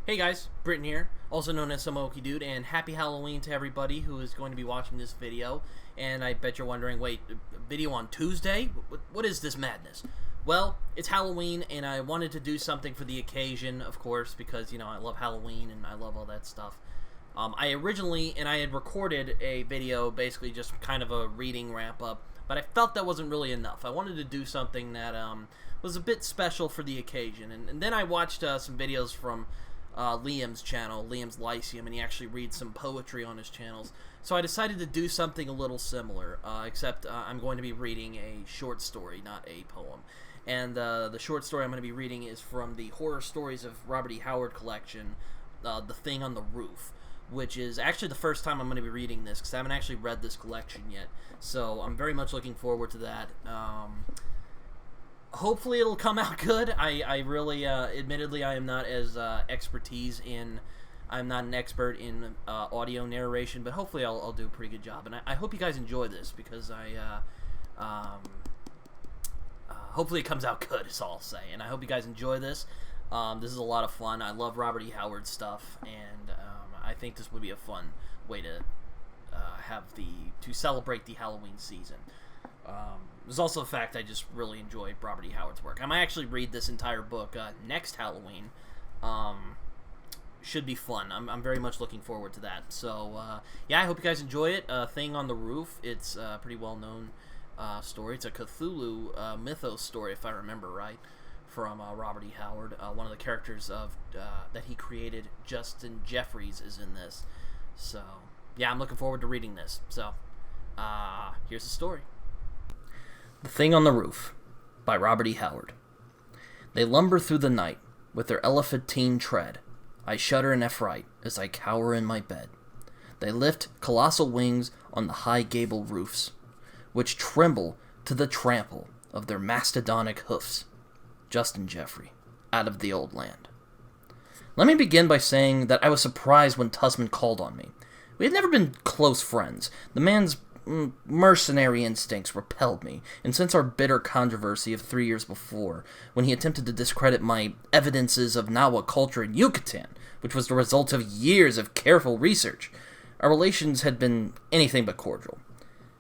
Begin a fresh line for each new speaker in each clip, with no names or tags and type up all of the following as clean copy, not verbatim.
Hey guys, Britton here, also known as Samoki Dude, and happy Halloween to everybody who is going to be watching this video. And I bet you're wondering, wait, a video on Tuesday? What is this madness? Well, it's Halloween, and I wanted to do something for the occasion, of course, because, you know, I love Halloween and I love all that stuff. I had recorded a video, basically just kind of a reading wrap-up, but I felt that wasn't really enough. I wanted to do something that was a bit special for the occasion, and then I watched some videos from Liam's channel, Liam's Lyceum, and he actually reads some poetry on his channels. So I decided to do something a little similar, except I'm going to be reading a short story, not a poem. And the short story I'm going to be reading is from the Horror Stories of Robert E. Howard collection, The Thing on the Roof, which is actually the first time I'm going to be reading this, because I haven't actually read this collection yet. So I'm very much looking forward to that. Hopefully it'll come out good. I really, admittedly, I am not as I'm not an expert in audio narration, but hopefully I'll do a pretty good job. And I hope you guys enjoy this, because hopefully it comes out good, is all I'll say. And I hope you guys enjoy this. This is a lot of fun. I love Robert E. Howard stuff, and I think this would be a fun way to celebrate the Halloween season. There's also the fact I just really enjoy Robert E. Howard's work. I might actually read this entire book next Halloween. Should be fun. I'm very much looking forward to that. So, yeah, I hope you guys enjoy it. Thing on the Roof. It's a pretty well-known story. It's a Cthulhu mythos story, if I remember right, from Robert E. Howard. One of the characters that he created, Justin Jeffries, is in this. So, yeah, I'm looking forward to reading this. So, here's the story. The Thing on the Roof, by Robert E. Howard. They lumber through the night, with their elephantine tread. I shudder in affright as I cower in my bed. They lift colossal wings on the high gable roofs, which tremble to the trample of their mastodonic hoofs. Justin Jeffrey, out of the old land. Let me begin by saying that I was surprised when Tusman called on me. We had never been close friends. The man's mercenary instincts repelled me, and since our bitter controversy of 3 years before, when he attempted to discredit my evidences of Nahua culture in Yucatan, which was the result of years of careful research, our relations had been anything but cordial.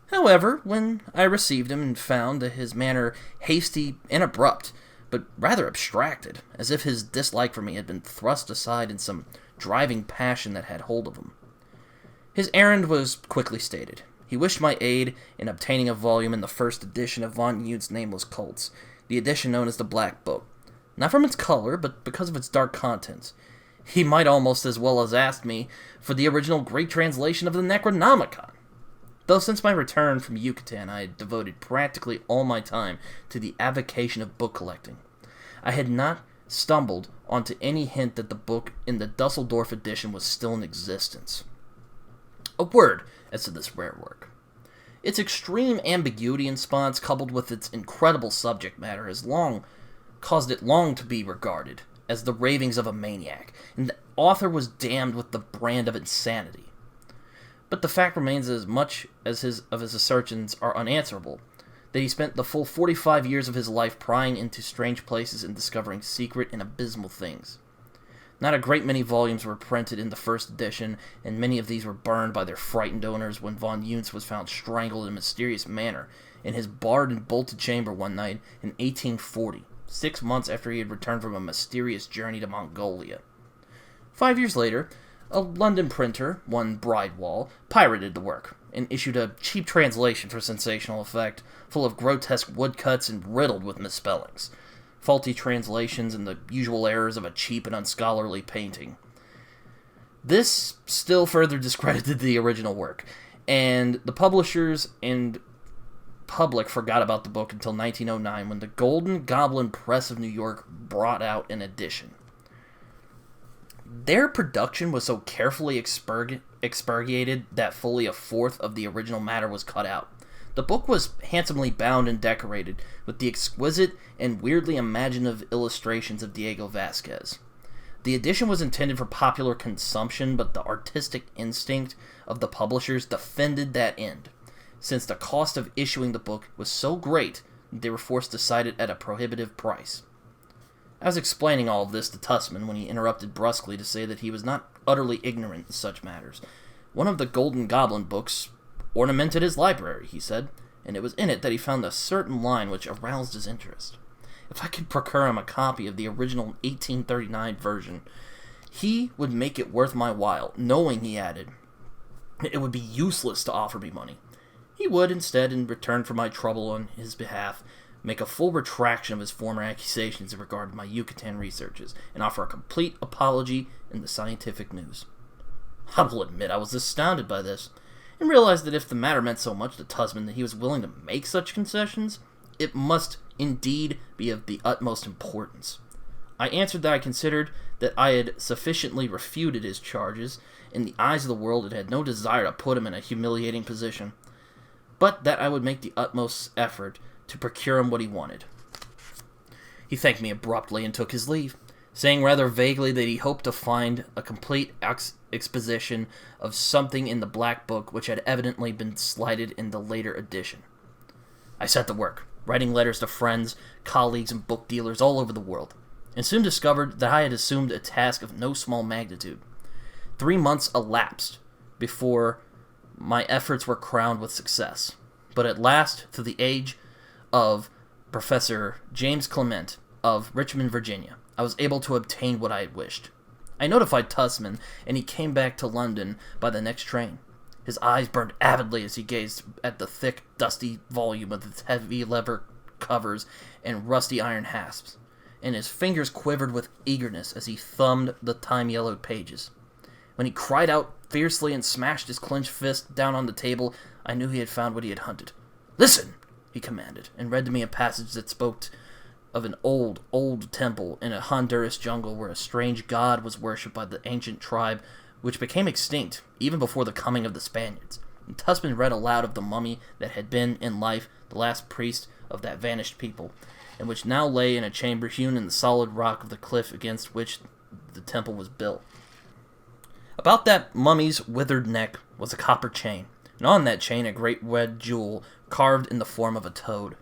However, when I received him and found his manner hasty and abrupt, but rather abstracted, as if his dislike for me had been thrust aside in some driving passion that had hold of him. His errand was quickly stated. He wished my aid in obtaining a volume in the first edition of von Yoon's Nameless Cults, the edition known as the Black Book. Not from its color, but because of its dark contents. He might almost as well have asked me for the original great translation of the Necronomicon. Though since my return from Yucatan, I had devoted practically all my time to the avocation of book collecting. I had not stumbled onto any hint that the book in the Dusseldorf edition was still in existence. A word as to this rare work. Its extreme ambiguity in spots, coupled with its incredible subject matter, has long caused it to be regarded as the ravings of a maniac, and the author was damned with the brand of insanity. But the fact remains, as much as his assertions are unanswerable, that he spent the full 45 years of his life prying into strange places and discovering secret and abysmal things. Not a great many volumes were printed in the first edition, and many of these were burned by their frightened owners when von Yoons was found strangled in a mysterious manner in his barred and bolted chamber one night in 1840, 6 months after he had returned from a mysterious journey to Mongolia. 5 years later, a London printer, one Bridewall, pirated the work, and issued a cheap translation for sensational effect, full of grotesque woodcuts and riddled with misspellings. Faulty translations, and the usual errors of a cheap and unscholarly painting. This still further discredited the original work, and the publishers and public forgot about the book until 1909, when the Golden Goblin Press of New York brought out an edition. Their production was so carefully expurgated that fully a fourth of the original matter was cut out. The book was handsomely bound and decorated with the exquisite and weirdly imaginative illustrations of Diego Vasquez. The edition was intended for popular consumption, but the artistic instinct of the publishers defended that end, since the cost of issuing the book was so great that they were forced to cite it at a prohibitive price. I was explaining all of this to Tussman when he interrupted brusquely to say that he was not utterly ignorant in such matters. One of the Golden Goblin books ornamented his library, he said, and it was in it that he found a certain line which aroused his interest. If I could procure him a copy of the original 1839 version, he would make it worth my while, knowing, he added, it would be useless to offer me money. He would, instead, in return for my trouble on his behalf, make a full retraction of his former accusations in regard to my Yucatan researches, and offer a complete apology in the scientific news. I will admit I was astounded by this, and realized that if the matter meant so much to Tussman that he was willing to make such concessions, it must indeed be of the utmost importance. I answered that I considered that I had sufficiently refuted his charges in the eyes of the world and had no desire to put him in a humiliating position, but that I would make the utmost effort to procure him what he wanted. He thanked me abruptly and took his leave, saying rather vaguely that he hoped to find a complete exposition of something in the Black Book which had evidently been slighted in the later edition. I set to work, writing letters to friends, colleagues, and book dealers all over the world, and soon discovered that I had assumed a task of no small magnitude. 3 months elapsed before my efforts were crowned with success, but at last, through the aid of Professor James Clement of Richmond, Virginia, I was able to obtain what I had wished. I notified Tussman, and he came back to London by the next train. His eyes burned avidly as he gazed at the thick, dusty volume with its heavy leather covers and rusty iron hasps, and his fingers quivered with eagerness as he thumbed the time-yellowed pages. When he cried out fiercely and smashed his clenched fist down on the table, I knew he had found what he had hunted. "Listen!" he commanded, and read to me a passage that spoke of an old temple in a Honduras jungle where a strange god was worshipped by the ancient tribe which became extinct even before the coming of the Spaniards. And Tussman read aloud of the mummy that had been, in life, the last priest of that vanished people, and which now lay in a chamber hewn in the solid rock of the cliff against which the temple was built. About that mummy's withered neck was a copper chain, and on that chain a great red jewel carved in the form of a toad.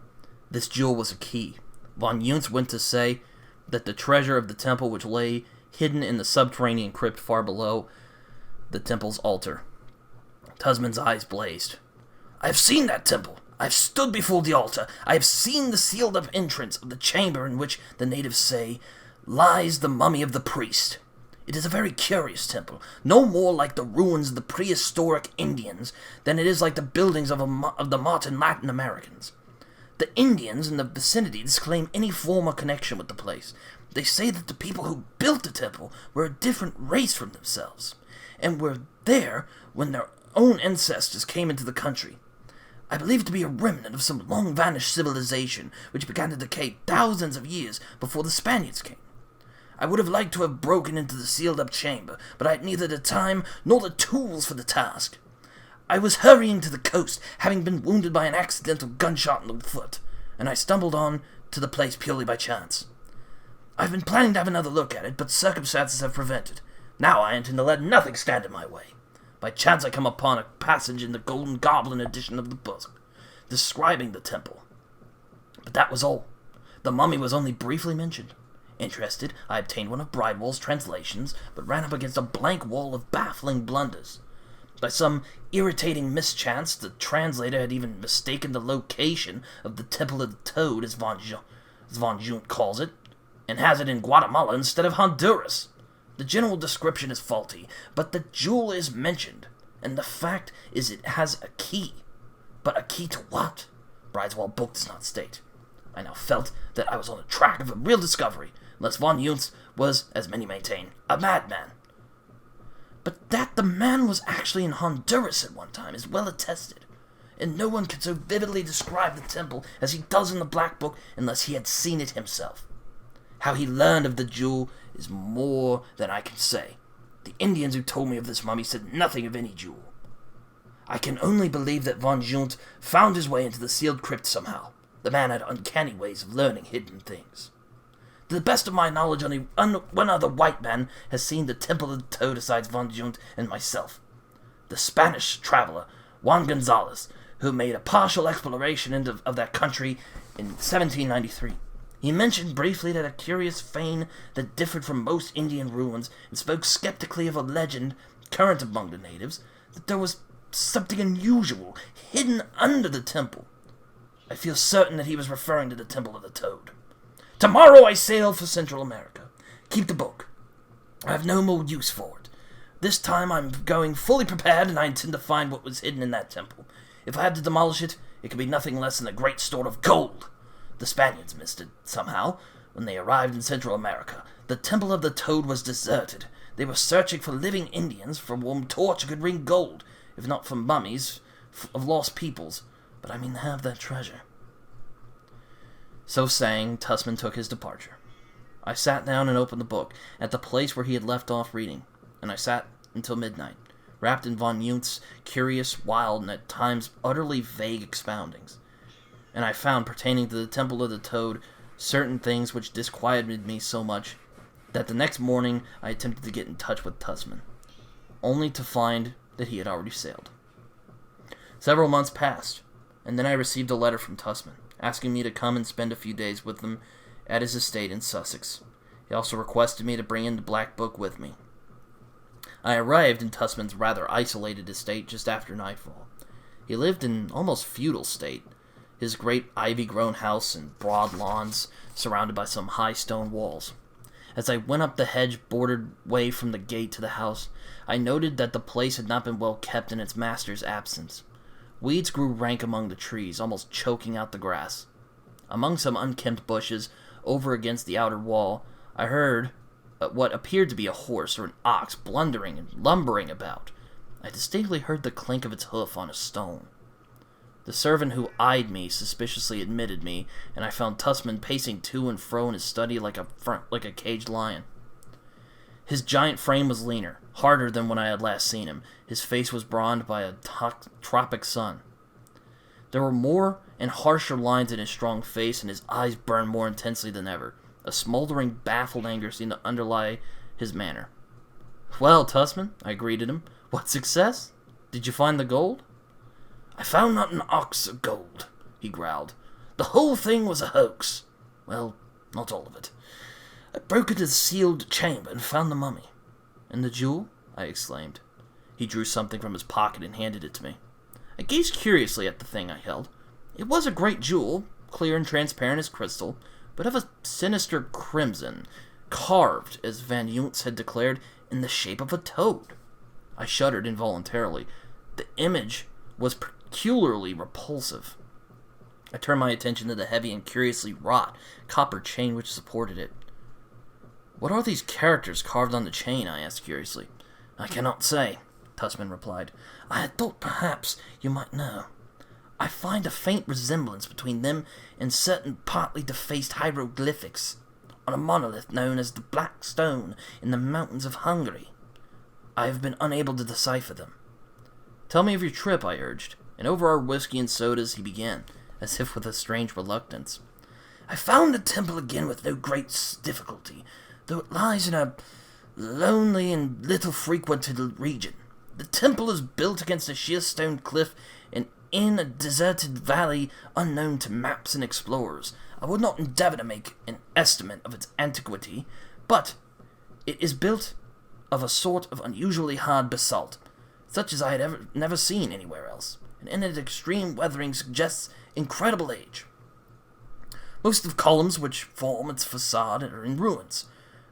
This jewel was a key. Von Juntz went to say that the treasure of the temple which lay hidden in the subterranean crypt far below the temple's altar. Tussman's eyes blazed. "I have seen that temple. I have stood before the altar. I have seen the sealed-up entrance of the chamber in which, the natives say, lies the mummy of the priest. It is a very curious temple, no more like the ruins of the prehistoric Indians than it is like the buildings of the modern Latin Americans. The Indians in the vicinity disclaim any form or connection with the place. They say that the people who built the temple were a different race from themselves, and were there when their own ancestors came into the country. I believe it to be a remnant of some long-vanished civilization which began to decay thousands of years before the Spaniards came. I would have liked to have broken into the sealed-up chamber, but I had neither the time nor the tools for the task. I was hurrying to the coast, having been wounded by an accidental gunshot in the foot, and I stumbled on to the place purely by chance. I've been planning to have another look at it, but circumstances have prevented. Now I intend to let nothing stand in my way. By chance I come upon a passage in the Golden Goblin edition of the book, describing the temple. But that was all. The mummy was only briefly mentioned. Interested, I obtained one of Bridewell's translations, but ran up against a blank wall of baffling blunders. By some irritating mischance, the translator had even mistaken the location of the Temple of the Toad, as von Junt calls it, and has it in Guatemala instead of Honduras. The general description is faulty, but the jewel is mentioned, and the fact is it has a key. But a key to what? Bridewell's book does not state. I now felt that I was on the track of a real discovery, unless von Juntz was, as many maintain, a madman. But that the man was actually in Honduras at one time is well attested, and no one could so vividly describe the temple as he does in the Black Book unless he had seen it himself. How he learned of the jewel is more than I can say. The Indians who told me of this mummy said nothing of any jewel. I can only believe that von Junt found his way into the sealed crypt somehow. The man had uncanny ways of learning hidden things. To the best of my knowledge, only one other white man has seen the Temple of the Toad besides von Junt and myself. The Spanish traveler, Juan Gonzalez, who made a partial exploration of that country in 1793.
He mentioned briefly that a curious fane that differed from most Indian ruins, and spoke skeptically of a legend current among the natives, that there was something unusual hidden under the temple. I feel certain that he was referring to the Temple of the Toad. Tomorrow I sail for Central America. Keep the book. I have no more use for it. This time I'm going fully prepared, and I intend to find what was hidden in that temple. If I had to demolish it, it could be nothing less than a great store of gold. The Spaniards missed it, somehow, when they arrived in Central America. The Temple of the Toad was deserted. They were searching for living Indians from whom torch could wring gold, if not for mummies of lost peoples. But I mean to have that treasure. So saying, Tussman took his departure. I sat down and opened the book, at the place where he had left off reading, and I sat until midnight, wrapped in von Juntz's curious, wild, and at times utterly vague expoundings. And I found, pertaining to the Temple of the Toad, certain things which disquieted me so much that the next morning I attempted to get in touch with Tussman, only to find that he had already sailed. Several months passed, and then I received a letter from Tussman, asking me to come and spend a few days with him at his estate in Sussex. He also requested me to bring in the Black Book with me. I arrived in Tussman's rather isolated estate just after nightfall. He lived in almost feudal state, his great ivy-grown house and broad lawns surrounded by some high stone walls. As I went up the hedge-bordered way from the gate to the house, I noted that the place had not been well kept in its master's absence. Weeds grew rank among the trees, almost choking out the grass. Among some unkempt bushes, over against the outer wall, I heard what appeared to be a horse or an ox blundering and lumbering about. I distinctly heard the clink of its hoof on a stone. The servant who eyed me suspiciously admitted me, and I found Tussman pacing to and fro in his study like a caged lion. His giant frame was leaner, harder than when I had last seen him. His face was bronzed by a tropic sun. There were more and harsher lines in his strong face, and his eyes burned more intensely than ever. A smoldering, baffled anger seemed to underlie his manner. "Well, Tussman," I greeted him, "what success? Did you find the gold?" "I found not an ox of gold," he growled. "The whole thing was a hoax. Well, not all of it. I broke into the sealed chamber and found the mummy." "And the jewel?" I exclaimed. He drew something from his pocket and handed it to me. I gazed curiously at the thing I held. It was a great jewel, clear and transparent as crystal, but of a sinister crimson, carved, as Van Juntz had declared, in the shape of a toad. I shuddered involuntarily. The image was peculiarly repulsive. I turned my attention to the heavy and curiously wrought copper chain which supported it. "What are these characters carved on the chain?" I asked curiously. "I cannot say," Tussman replied. "I had thought perhaps you might know. I find a faint resemblance between them and certain partly defaced hieroglyphics on a monolith known as the Black Stone in the mountains of Hungary. I have been unable to decipher them." "Tell me of your trip," I urged, and over our whiskey and sodas he began, as if with a strange reluctance. "I found the temple again with no great difficulty, though it lies in a lonely and little frequented region. The temple is built against a sheer stone cliff and in a deserted valley unknown to maps and explorers. I would not endeavor to make an estimate of its antiquity, but it is built of a sort of unusually hard basalt, such as I had never seen anywhere else, and in its extreme weathering suggests incredible age. Most of the columns which form its facade are in ruins,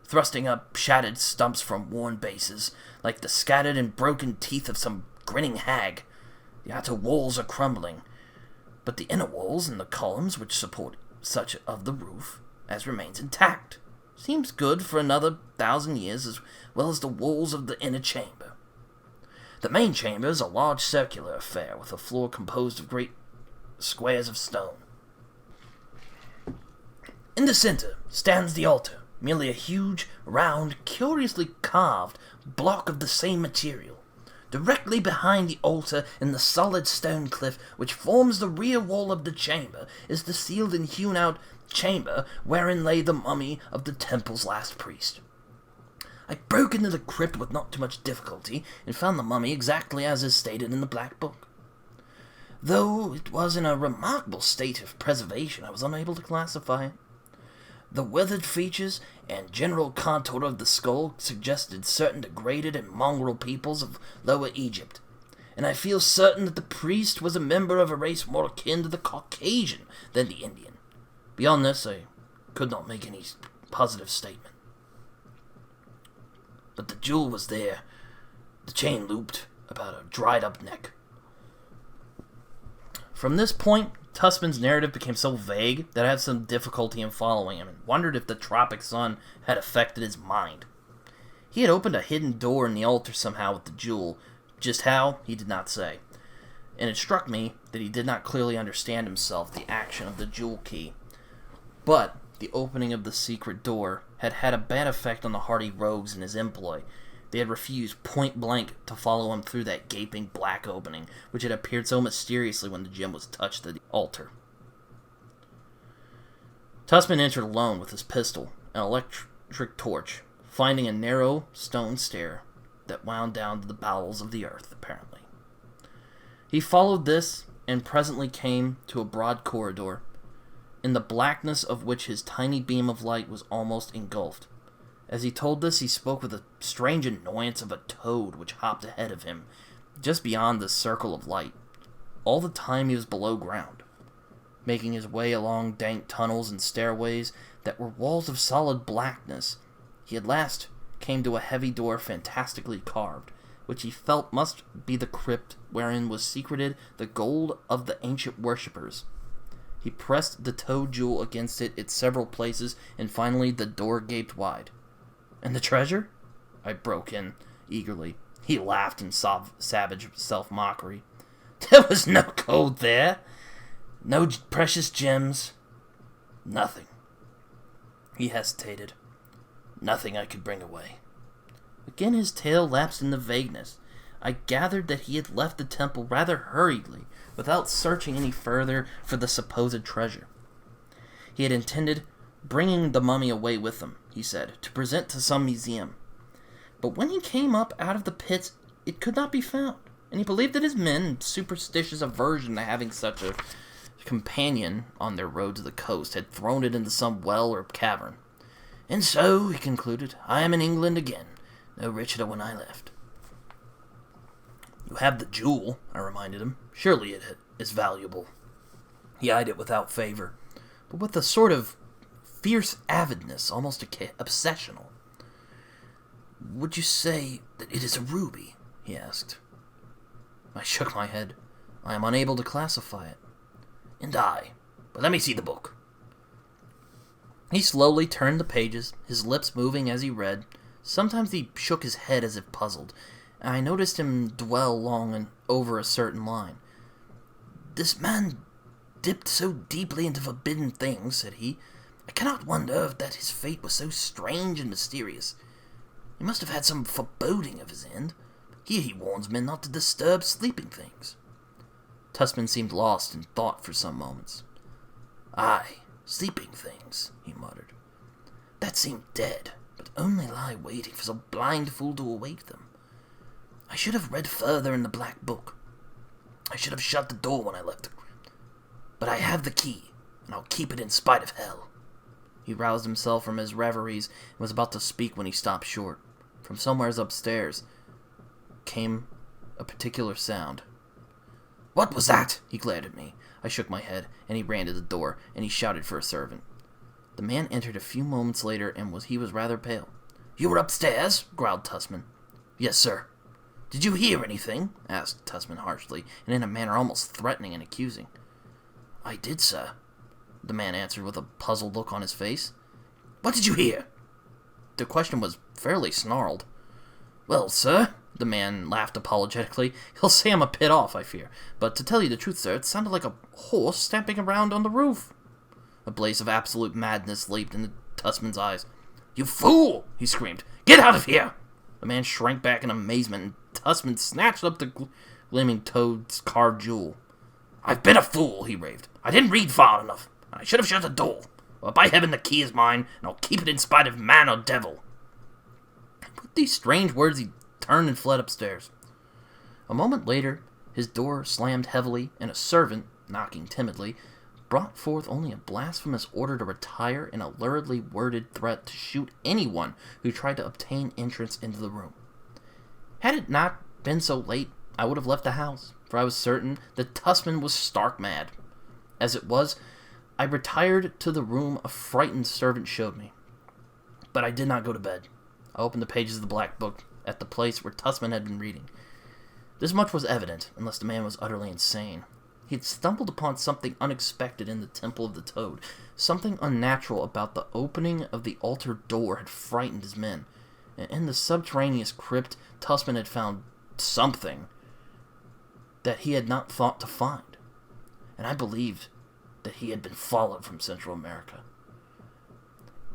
thrusting up shattered stumps from worn bases, like the scattered and broken teeth of some grinning hag. The outer walls are crumbling, but the inner walls and the columns which support such of the roof as remains intact. Seems good for another 1,000 years, as well as the walls of the inner chamber. The main chamber is a large circular affair with a floor composed of great squares of stone. In the center stands the altar, merely a huge, round, curiously carved block of the same material. Directly behind the altar in the solid stone cliff which forms the rear wall of the chamber is the sealed and hewn-out chamber wherein lay the mummy of the temple's last priest. I broke into the crypt with not too much difficulty and found the mummy exactly as is stated in the Black Book. Though it was in a remarkable state of preservation, I was unable to classify it. The weathered features and general contour of the skull suggested certain degraded and mongrel peoples of Lower Egypt, and I feel certain that the priest was a member of a race more akin to the Caucasian than the Indian. Beyond this, I could not make any positive statement. But the jewel was there, the chain looped about a dried-up neck. From this point, Tussman's narrative became so vague that I had some difficulty in following him and wondered if the tropic sun had affected his mind. He had opened a hidden door in the altar somehow with the jewel. Just how, he did not say. And it struck me that he did not clearly understand himself the action of the jewel key. But the opening of the secret door had had a bad effect on the hardy rogues in his employ. They had refused point-blank to follow him through that gaping black opening, which had appeared so mysteriously when the gem was touched at the altar. Tussman entered alone with his pistol, an electric torch, finding a narrow stone stair that wound down to the bowels of the earth, apparently. He followed this, and presently came to a broad corridor, in the blackness of which his tiny beam of light was almost engulfed. As he told this, he spoke with a strange annoyance of a toad which hopped ahead of him, just beyond the circle of light. All the time he was below ground, making his way along dank tunnels and stairways that were walls of solid blackness. He at last came to a heavy door fantastically carved, which he felt must be the crypt wherein was secreted the gold of the ancient worshippers. He pressed the toad jewel against it at several places, and finally the door gaped wide. "And the treasure?" I broke in eagerly. He laughed in savage self-mockery. "There was no gold there. No precious gems. Nothing." He hesitated. "Nothing I could bring away." Again his tale lapsed into vagueness. I gathered that he had left the temple rather hurriedly, without searching any further for the supposed treasure. He had intended bringing the mummy away with him, he said, to present to some museum. But when he came up out of the pits, it could not be found, and he believed that his men, in superstitious aversion to having such a companion on their road to the coast, had thrown it into some well or cavern. "And so," he concluded, "I am in England again, no richer than when I left." "You have the jewel," I reminded him. "Surely it is valuable." He eyed it without favor, but with a sort of fierce avidness, almost obsessional. "Would you say that it is a ruby?" he asked. I shook my head. "I am unable to classify it." "And I. But let me see the book." He slowly turned the pages, his lips moving as he read. Sometimes he shook his head as if puzzled, and I noticed him dwell long over a certain line. "This man dipped so deeply into forbidden things," said he. "I cannot wonder that his fate was so strange and mysterious. He must have had some foreboding of his end. Here he warns men not to disturb sleeping things." Tussman seemed lost in thought for some moments. "Aye, sleeping things," he muttered. "That seem dead, but only lie waiting for some blind fool to awake them. I should have read further in the black book. I should have shut the door when I left the crypt. But I have the key, and I'll keep it in spite of hell." He roused himself from his reveries and was about to speak when he stopped short. From somewheres upstairs came a particular sound. "What was that?" He glared at me. I shook my head, and he ran to the door, and he shouted for a servant. The man entered a few moments later, and he was rather pale. "You were upstairs?" growled Tussman. "Yes, sir." "Did you hear anything?" asked Tussman harshly, and in a manner almost threatening and accusing. "I did, sir," the man answered with a puzzled look on his face. "What did you hear?" The question was fairly snarled. "Well, sir," the man laughed apologetically, "he'll say I'm a bit off, I fear. But to tell you the truth, sir, it sounded like a horse stamping around on the roof." A blaze of absolute madness leaped into Tussman's eyes. "You fool!" he screamed. "Get out of here!" The man shrank back in amazement, and Tussman snatched up the gleaming toad's carved jewel. "I've been a fool," he raved. "I didn't read far enough. I should have shut the door. But by heaven, the key is mine, and I'll keep it in spite of man or devil." With these strange words, he turned and fled upstairs. A moment later, his door slammed heavily, and a servant, knocking timidly, brought forth only a blasphemous order to retire and a luridly worded threat to shoot anyone who tried to obtain entrance into the room. Had it not been so late, I would have left the house, for I was certain that Tussman was stark mad. As it was, I retired to the room a frightened servant showed me. But I did not go to bed. I opened the pages of the black book at the place where Tussman had been reading. This much was evident, unless the man was utterly insane. He had stumbled upon something unexpected in the Temple of the Toad. Something unnatural about the opening of the altar door had frightened his men. And in the subterraneous crypt, Tussman had found something that he had not thought to find. And I believed that he had been followed from Central America,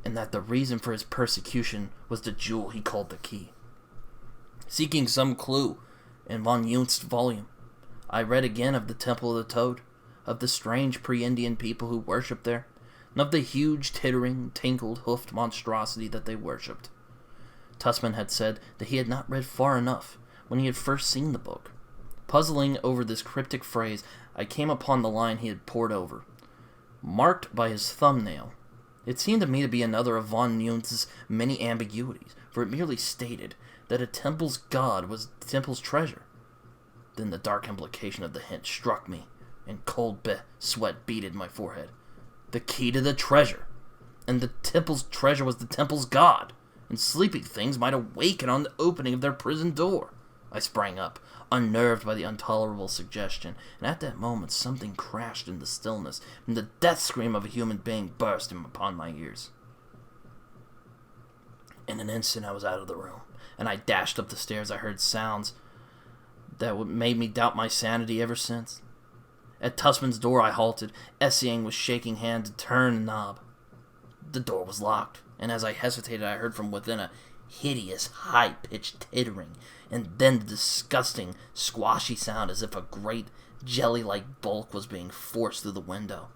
and that the reason for his persecution was the jewel he called the key. Seeking some clue in von Junst's volume, I read again of the Temple of the Toad, of the strange pre-Indian people who worshipped there, and of the huge, tittering, tinkled, hoofed monstrosity that they worshipped. Tussman had said that he had not read far enough when he had first seen the book. Puzzling over this cryptic phrase, I came upon the line he had pored over, marked by his thumbnail. It seemed to me to be another of von Junst's many ambiguities, for it merely stated that a temple's god was the temple's treasure. Then the dark implication of the hint struck me, and cold sweat beaded my forehead. The key to the treasure, and the temple's treasure was the temple's god, and sleeping things might awaken on the opening of their prison door. I sprang up, unnerved by the intolerable suggestion, and at that moment something crashed in the stillness, and the death scream of a human being burst upon my ears. In an instant I was out of the room, and I dashed up the stairs. I heard sounds that made me doubt my sanity ever since. At Tussman's door I halted, essaying with shaking hand to turn the knob. The door was locked, and as I hesitated I heard from within a hideous, high-pitched tittering, and then the disgusting, squashy sound as if a great, jelly-like bulk was being forced through the window.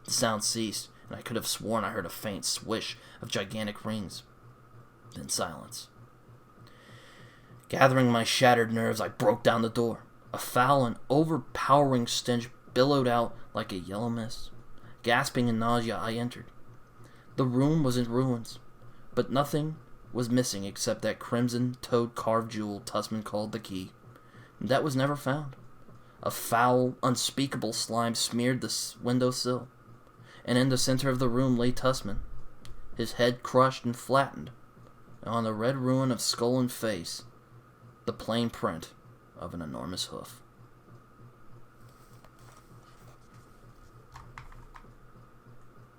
The sound ceased, and I could have sworn I heard a faint swish of gigantic rings. Then silence. Gathering my shattered nerves, I broke down the door. A foul and overpowering stench billowed out like a yellow mist. Gasping in nausea, I entered. The room was in ruins, but nothing was missing except that crimson toad-carved jewel Tussman called the key. That was never found. A foul, unspeakable slime smeared the windowsill, and in the center of the room lay Tussman, his head crushed and flattened, and on the red ruin of skull and face, the plain print of an enormous hoof.